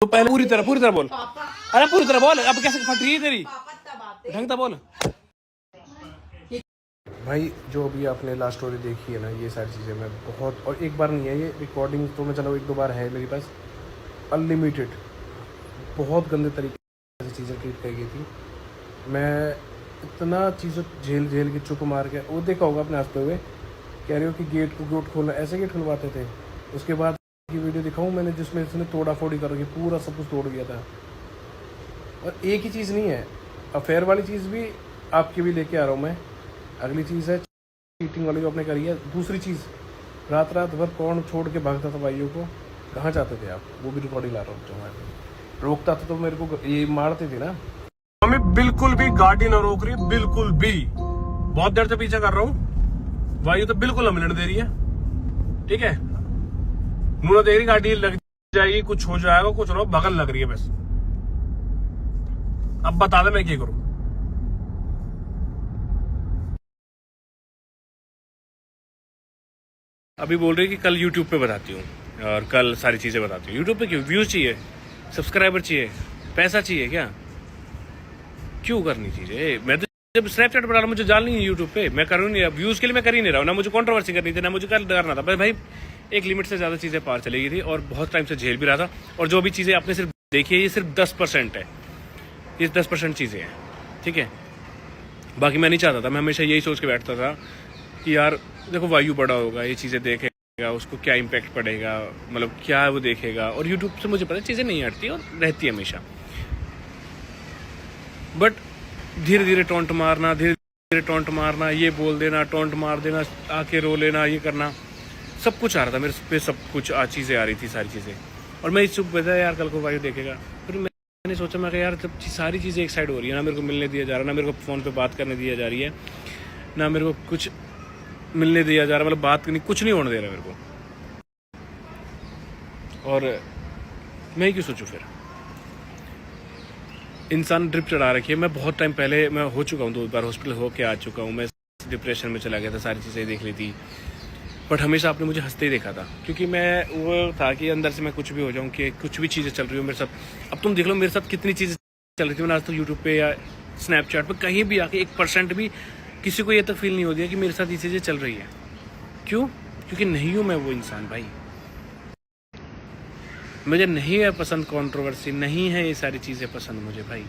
तो पहले पूरी तरह बोल। अरे पूरी तरह बोल, अब कैसे फट रही है तेरी, ढंग से बोल भाई। जो अभी आपने लास्ट स्टोरी देखी है ना, ये सारी चीज़ें मैं बहुत, और एक बार नहीं है ये रिकॉर्डिंग तो मैं चलो 1-2 बार है मेरे पास, अनलिमिटेड बहुत गंदे तरीके से चीज़ें ट्रीट की गई थी। मैं इतना चीज़ों झेल के चुप मार के, वो देखा होगा अपने हंसते हुए, कह रहे हो कि गेट खोलना, ऐसे गेट खुलवाते थे। उसके बाद की वीडियो दिखाऊँ मैंने जिसमें इसने तोड़ा फोड़ी करके पूरा सब कुछ तोड़ गया था। और एक ही चीज़ नहीं है, अफेयर वाली चीज़ भी आपके भी लेके आ रहा हूँ मैं। अगली चीज़ है चीटिंग वाली जो आपने करी है। दूसरी चीज़, रात भर कौन छोड़ के भागता था भाइयों को, कहाँ जाते थे आप, वो भी रिकॉर्डिंग ला रहा हूँ। जो मैं रोकता था तो मेरे को ये मारते थे ना। हमें बिल्कुल भी गाड़ी ना रोक रही, बिल्कुल भी। बहुत देर से पीछे कर रहा हूँ, भाइयों तो बिल्कुल न मिलने दे रही है। ठीक है, मुझे देख रही गाड़ी लग जाएगी, कुछ हो जाएगा, कुछ ना बगल लग रही है बस। अब बता दे मैं क्या करूं। अभी बोल रही कि कल YouTube पे बताती हूँ, और कल सारी चीजें बताती हूँ। YouTube पे क्यों? व्यूज चाहिए, सब्सक्राइबर चाहिए, पैसा चाहिए क्या? क्यों करनी चीजें? मैं तो जब स्नैपचैट पर डाला, मुझे डालनी है यूट्यूब पे, मैं करूँ नहीं, व्यूज के लिए मैं कर ही नहीं रहा हूँ ना। मुझे कंट्रोवर्सी करनी थी, ना मुझे कल करना था। भाई एक लिमिट से ज्यादा चीजें पार चली गई थी, और बहुत टाइम से झेल भी रहा था। और जो भी चीजें आपने सिर्फ देखी है, ये सिर्फ 10% है, ये 10% चीजें हैं। ठीक है, बाकी मैं नहीं चाहता था। मैं हमेशा यही सोच के बैठता था कि यार देखो, वायु बड़ा होगा, ये चीजें देखेगा, उसको क्या इम्पैक्ट पड़ेगा, मतलब क्या वो देखेगा। और यूट्यूब से मुझे पता है चीजें नहीं हटती और रहती है हमेशा। बट धीरे धीरे टोंट मारना, ये बोल देना, टोंट मार देना, आके रो लेना, ये करना, सब कुछ आ रहा था मेरे पे, सब कुछ चीज़ें आ रही थी, सारी चीज़ें। और मैं इस चुप बैठा, यार कल को वायु देखेगा। फिर मैंने सोचा, मैं यार जब सारी चीज़ें एक साइड हो रही है ना, मेरे को मिलने दिया जा रहा, ना मेरे को फ़ोन पे बात करने दिया जा रही है, ना मेरे को कुछ मिलने दिया जा रहा, मतलब बात करनी, कुछ नहीं होने दे रहा मेरे को। और मैं ही क्यों सोचूं फिर? इंसान ड्रिप चढ़ा रखी है। मैं बहुत टाइम पहले मैं हो चुका हूँ, 2 बार हॉस्पिटल होके आ चुका हूँ। मैं डिप्रेशन में चला गया था, सारी चीज़ें देख ली थी। बट हमेशा आपने मुझे हंसते ही देखा था, क्योंकि मैं वो था कि अंदर से मैं कुछ भी हो जाऊँ, कि कुछ भी चीज़ें चल रही हो मेरे साथ। अब तुम देख लो मेरे साथ कितनी चीज़ें चल रही थी। मैंने आज तक यूट्यूब पे या स्नैपचैट पे कहीं भी आके 1% भी किसी को ये तक फील नहीं हो दिया कि मेरे साथ ये चीज़ें चल रही है। क्यों? क्योंकि नहीं हूँ मैं वो इंसान भाई। मुझे नहीं है पसंद कंट्रोवर्सी, नहीं है ये सारी चीज़ें पसंद मुझे भाई।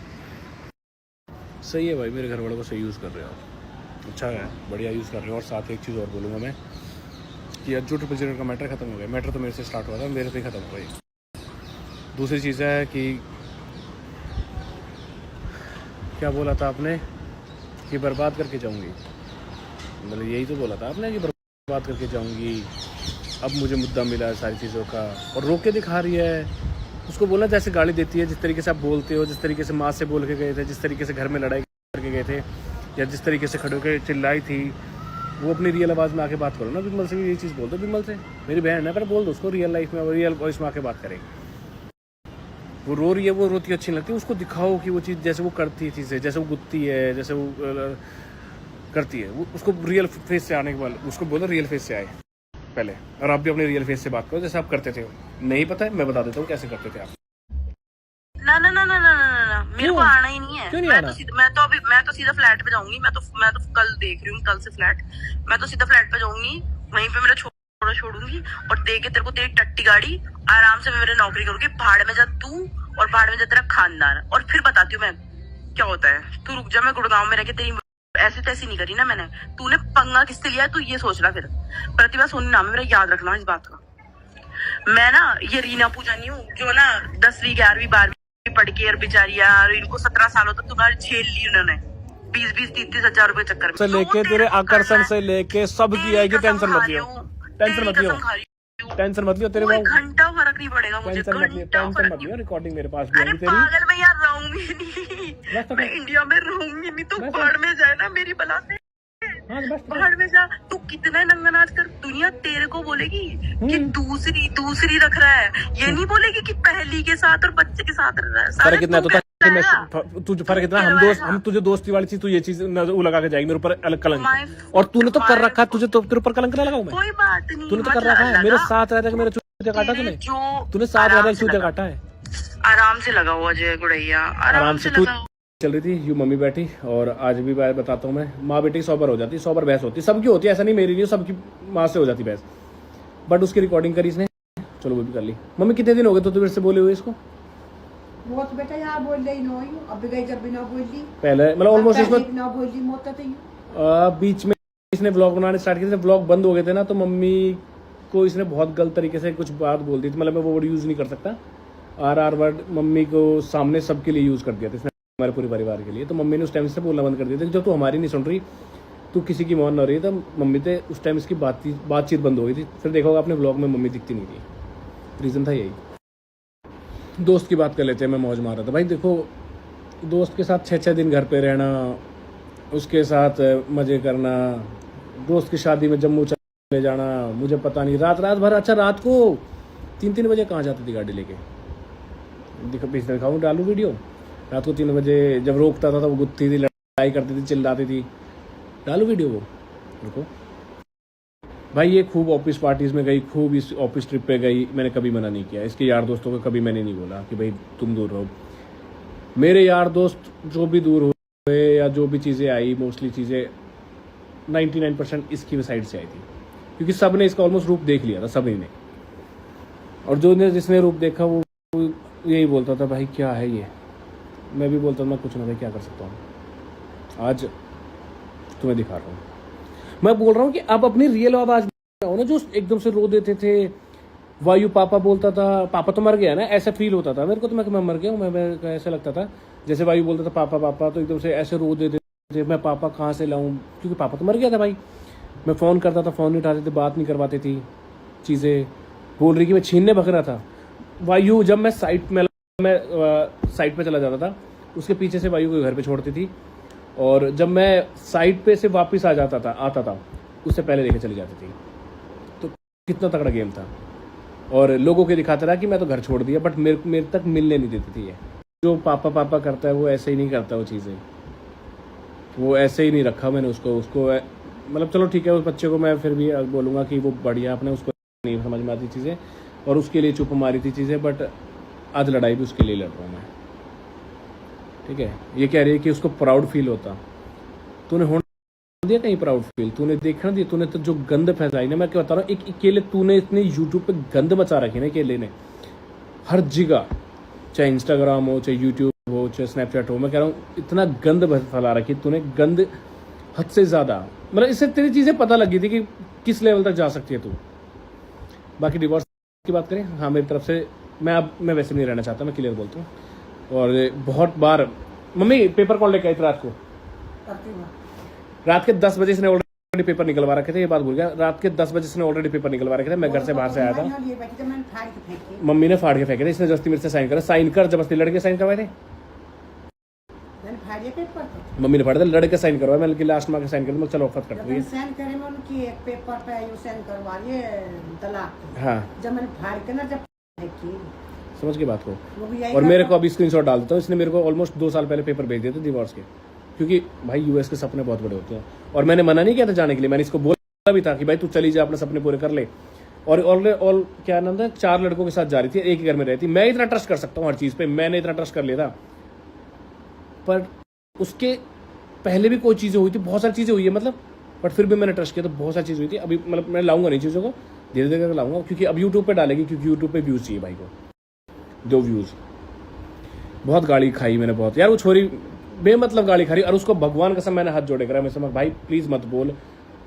सही है भाई, मेरे घर वालों को सही यूज़ कर रहे हो, अच्छा है, बढ़िया यूज़ कर रहे हो। और साथ एक चीज़ और बोलूँगा मैं कि आज जो 000 का मैटर ख़त्म हो गया। मैटर तो मेरे से स्टार्ट हुआ था, मेरे से ही ख़त्म हो गई। दूसरी चीज़ है कि क्या बोला था आपने कि बर्बाद करके जाऊंगी, मतलब यही तो बोला था आपने कि बर्बाद करके जाऊंगी। अब मुझे मुद्दा मिला है सारी चीज़ों का, और रोक के दिखा रही है। उसको बोलना जैसे गाली देती है, जिस तरीके से आप बोलते हो, जिस तरीके से माँ से बोल के गए थे, जिस तरीके से घर में लड़ाई करके गए थे, या जिस तरीके से खड़े होकर चिल्लाई थी, वो अपनी रियल आवाज़ में आके बात करो ना। बिमल से भी यही चीज़ बोल दो, बिमल से, मेरी बहन है, पर बोल दो उसको रियल लाइफ में, रियल वॉइस में आके बात करेगी। वो रो रही है, वो रोती अच्छी लगती है, उसको दिखाओ कि वो चीज़ जैसे वो करती है, चीज़ें जैसे वो गुत्ती है, जैसे वो करती है, वो उसको रियल फेस से आने के बाद उसको बोलो रियल फेस से आए पहले। और आप भी अपने रियल फेस से बात करो जैसे आप करते थे। नहीं पता है, मैं बता देता हूँ कैसे करते थे आप। ना मेरे को आना ही नहीं है। क्यों नहीं मैं आना? मैं तो सीधा फ्लैट पे जाऊंगी। मैं तो कल देख रही हूँ, कल से फ्लैट, मैं तो सीधा फ्लैट पे जाऊंगी, वहीं पे मेरा छोड़ा छोड़ूंगी, और दे के तेरे को तेरी टट्टी गाड़ी आराम से मैं मेरी नौकरी करूंगी। भाड़ में जा तू, और भाड़ में जा तेरा खानदान। और फिर बताती हूँ मैं क्या होता है। तू रुक जा, मैं गुड़गांव में रह के तेरी ऐसी तैसी नहीं करी ना मैंने। तूने पंगा किससे लिया तू ये सोचना। फिर प्रतिभा सोनी नाम है मेरा, याद रखना इस बात का। मैं ना ये रीना पूजा नहीं हूँ जो ना 10वीं 11वीं 12वीं पढ़ के, और बेचारी यार इनको 17 सालों तक तुम्हारी झेल ली उन्होंने, 20-30 हजार रुपए चक्कर में से लेके तेरे आकर्षण से लेके सब की आएगी। टेंशन मत लियो, टेंशन मत लियो, टेंशन मत लियो। तेरे कोई घंटा फर्क नहीं पड़ेगा मुझे, टेंशन मत लियो। रिकॉर्डिंग मेरे पास भी अरे होगी तेरी। पागल, मैं यार रहूंगी नहीं, मैं इंडिया में रहूंगी नहीं। तो बाहर में जाए ना मेरी बला से, बाहर में जा। तू कितना नंगा नाच कर, दुनिया तेरे को बोलेगी कि दूसरी रख रहा है, ये नहीं बोलेगी कि पहली के साथ और बच्चे के साथ रह रहा है। फर्क कितना तो तुझे फर्क कितना, हम तुझे दोस्ती वाली चीज, तू ये चीज वो लगा के जाएगी मेरे ऊपर अलग कलंक। और तूने तो कर रखा है, तुझे तो तेरे ऊपर कलंक ना लगाऊं मैं। कोई बात नहीं, तूने तो कर रखा है, मेरे साथ रह के मेरा चूतिया काटा तूने साथ रह के चूतिया काटा है। आराम से लगा हुआ जय गुड़ैया, आराम से तू लगा हुआ। चल रही थी यूं मम्मी बैठी, और आज भी मैं बताता हूँ, मैं माँ बेटी 100 बार हो जाती, 100 बार बहस होती, सबकी होती है, ऐसा नहीं मेरी नहीं, सबकी माँ से हो जाती बहस। बट उसकी रिकॉर्डिंग करी इसने, चलो वो भी कर ली। मम्मी कितने दिन हो गए तो मेरे से बोले हुए इसको? वो तो बेटा यार बोल रही नहीं, अब गई जब भी ना बोली, पहले मतलब ऑलमोस्ट इसमें ना बोली मोता तो बीच में इसने व्लॉग बनाने स्टार्ट किए थे, व्लॉग बंद हो गए थे ना, तो मम्मी को इसने बहुत गलत तरीके से कुछ बात बोल दी थी। मतलब मैं वो वर्ड यूज़ नहीं कर सकता, आर वर्ड मम्मी को सामने सबके लिए यूज़ कर दिया था इसने, हमारे पूरे परिवार के लिए। तो मम्मी ने उस टाइम से बोलना बंद कर दिया था कि जब तू हमारी नहीं सुन रही, तू किसी की मान ना रही, तो मम्मी थे उस टाइम इसकी बातचीत बंद हो गई थी। फिर देखा होगा आपने व्लॉग में मम्मी दिखती नहीं थी, रीज़न था यही। दोस्त की बात कर लेते हैं, मैं मौज मार रहा था। भाई देखो, दोस्त के साथ 6-6 दिन घर पे रहना, उसके साथ मज़े करना, दोस्त की शादी में जम्मू चले जाना, मुझे पता नहीं रात भर। अच्छा, रात को 3-3 बजे कहाँ जाती थी गाड़ी लेके, दिखाऊँ डालूँ वीडियो। रात को 3 बजे जब रोकता था तो वो गुत्थी थी, लड़ाई करती थी, चिल्लाती थी, डालू वीडियो वो। रुको भाई, ये खूब ऑफिस पार्टीज में गई, खूब इस ऑफिस ट्रिप पे गई, मैंने कभी मना नहीं किया। इसके यार दोस्तों को कभी मैंने नहीं बोला कि भाई तुम दूर रहो। मेरे यार दोस्त जो भी दूर हुए या जो भी चीज़ें आई, मोस्टली चीज़ें 99% इसकी साइड से आई थी, क्योंकि सब ने इसका ऑलमोस्ट रूप देख लिया था, सभी ने। और जिसने रूप देखा वो यही बोलता था, भाई क्या है ये। मैं भी बोलता था, मैं कुछ ना भाई, क्या कर सकता हूँ, आज तुम्हें दिखा रहा हूँ। मैं बोल रहा हूँ कि अब अपनी रियल आवाज हो ना, जो एकदम से रो देते थे। वायु पापा बोलता था, पापा तो मर गया ना, ऐसा फील होता था मेरे को। तो मैं मर गया हूँ, मैं ऐसा लगता था जैसे वायु बोलता था पापा पापा, तो एकदम से ऐसे रो देते थे। मैं पापा कहाँ से लाऊं, क्योंकि पापा तो मर गया था भाई। मैं फ़ोन करता था, फ़ोन नहीं उठाते थे, बात नहीं करवाते थी, चीज़ें बोल रही कि मैं छीनने भग रहा था। वायु जब मैं साइट पे चला जाता था, उसके पीछे से वायु को घर पे छोड़ती थी, और जब मैं साइट पे से वापस आता था उससे पहले लेके चली जाती थी। तो कितना तगड़ा गेम था। और लोगों के दिखाता रहा कि मैं तो घर छोड़ दिया, बट मेरे तक मिलने नहीं देती थी। ये जो पापा पापा करता है वो ऐसे ही नहीं करता, वो चीज़ें वो ऐसे ही नहीं रखा मैंने उसको मतलब चलो ठीक है, उस बच्चे को मैं फिर भी बोलूँगा कि वो बढ़िया, अपने उसको नहीं समझ में आती चीज़ें, और उसके लिए चुप मारी थी चीज़ें। बट आज लड़ाई भी उसके लिए लड़ रहा हूँ मैं, ठीक है। ये कह रही है कि उसको प्राउड फील होता, तूने होने दिया कहीं प्राउड फील, तूने देखना दिया, तूने तो जो गंद फैलाई ना, मैं क्या बता रहा हूँ, एक अकेले तूने इतने यूट्यूब पे गंद मचा रखी ना अकेले ने, हर जगह, चाहे इंस्टाग्राम हो, चाहे यूट्यूब हो, चाहे स्नैपचैट हो। मैं कह रहा हूँ इतना गंद फैला रखी तूने, गंद हद से ज़्यादा। मतलब इससे तेरी चीज़ें पता लगी थी कि किस लेवल तक जा सकती है तू। बाकी डिवोर्स की बात करें, हाँ मेरी तरफ से मैं वैसे नहीं रहना चाहता, मैं क्लियर बोलता हूँ। और बहुत बार मम्मी पेपर कौन लेके आई थी रात को? रात के 10 बजे इसने ऑलरेडी पेपर निकलवा रखे थे, ये बात भूल गया। रात के 10 बजे इसने ऑलरेडी पेपर निकलवा रखे थे, मैं घर से बाहर से आया था, मम्मी ने फाड़ के फेंके थे, इसने जबरदस्ती मेरे से साइन कर जबरदस्ती लड़के साइन करवाए थे। मम्मी ने फाड़ा था, लड़के साइन करवाए, मैंने लास्ट में साइन कर दिया, चलो वक्त कर दिया। साइन करे में उनकी एक पेपर पे यू साइन करवा लिए तलाक। हाँ, जब मैंने फाड़ के ना, जब समझ के बात को। और मेरे को अभी स्क्रीनशॉट डाल देता हूँ, इसने मेरे को ऑलमोस्ट 2 साल पहले पेपर भेज दिए थे डिवोर्स के, क्योंकि भाई यूएस के सपने बहुत बड़े होते हैं। और मैंने मना नहीं किया था जाने के लिए, मैंने इसको बोला भी था कि भाई तू चली जा, अपने सपने पूरे कर ले। और क्या नाम था, 4 लड़कों के साथ जा रही थी, एक ही घर में रहती। मैं इतना ट्रस्ट कर सकता हूँ हर चीज़ पे, मैंने इतना ट्रस्ट कर लिया था। पर उसके पहले भी कोई चीज़ें हुई थी, बहुत सारी चीज़ें हुई है मतलब, बट फिर भी मैंने ट्रस्ट किया, तो बहुत सारी चीज़ हुई थी। अभी मतलब मैं लाऊंगा नहीं चीज़ों को, धीरे धीरे करके लाऊंगा, क्योंकि अब यूट्यूब पे डालेगी, क्योंकि यूट्यूब पे व्यूज़ चाहिए भाई को, 2 व्यूज़। बहुत गाली खाई मैंने, बहुत यार। वो छोरी बेमतलब गाली खा रही, और उसको भगवान कसम मैंने हाथ जोड़े करा, मैं समझ भाई प्लीज़ मत बोल।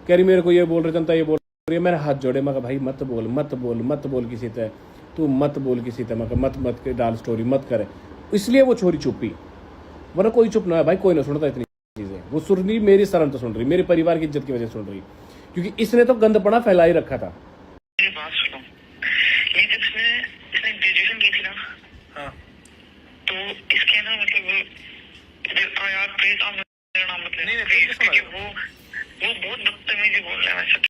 कह रही मेरे को ये बोल रही जनता, ये बोल रही है, मैंने हाथ जोड़े, मैं भाई मत बोल किसी तरह, तू मत बोल किसी तरह, मत डाल स्टोरी मत करे। इसलिए वो छोरी चुप्पी, वरना कोई चुप ना है भाई, कोई ना सुनता इतनी चीज़ें। वो सुन रही, मेरी शर्म तो सुन रही, मेरे परिवार की इज्जत की वजह से सुन रही, क्योंकि इसने तो गंदपना फैला ही रखा था। मेरी बात सुनो, ये जब इसने ग्रेजुएशन की थी ना, हाँ, तो इसके ना मतलब यार प्लीज आप मेरा नाम मत लेना, प्लीज, क्योंकि वो बहुत बदतमीजी बोल रहा है।